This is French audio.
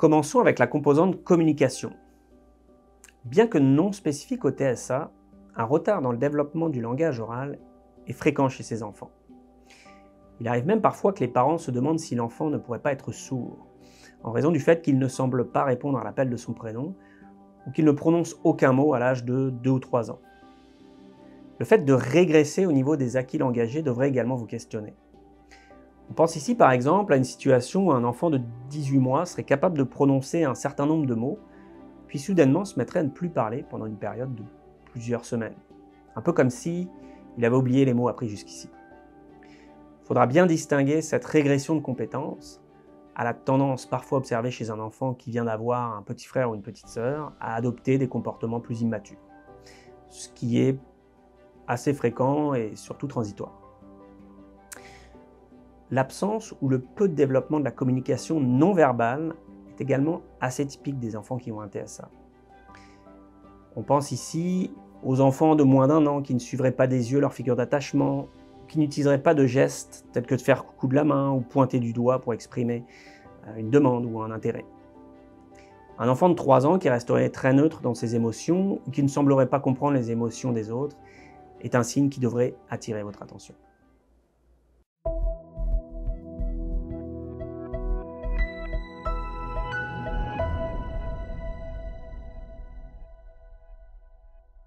Commençons avec la composante communication. Bien que non spécifique au TSA, un retard dans le développement du langage oral est fréquent chez ces enfants. Il arrive même parfois que les parents se demandent si l'enfant ne pourrait pas être sourd, en raison du fait qu'il ne semble pas répondre à l'appel de son prénom ou qu'il ne prononce aucun mot à l'âge de 2 ou 3 ans. Le fait de régresser au niveau des acquis langagiers devrait également vous questionner. On pense ici par exemple à une situation où un enfant de 18 mois serait capable de prononcer un certain nombre de mots, puis soudainement se mettrait à ne plus parler pendant une période de plusieurs semaines. Un peu comme si il avait oublié les mots appris jusqu'ici. Il faudra bien distinguer cette régression de compétences à la tendance parfois observée chez un enfant qui vient d'avoir un petit frère ou une petite sœur à adopter des comportements plus immatures, ce qui est assez fréquent et surtout transitoire. L'absence ou le peu de développement de la communication non verbale est également assez typique des enfants qui ont un TSA. On pense ici aux enfants de moins d'1 an qui ne suivraient pas des yeux leur figure d'attachement, qui n'utiliseraient pas de gestes tels que de faire coucou de la main ou pointer du doigt pour exprimer une demande ou un intérêt. Un enfant de 3 ans qui resterait très neutre dans ses émotions ou qui ne semblerait pas comprendre les émotions des autres est un signe qui devrait attirer votre attention.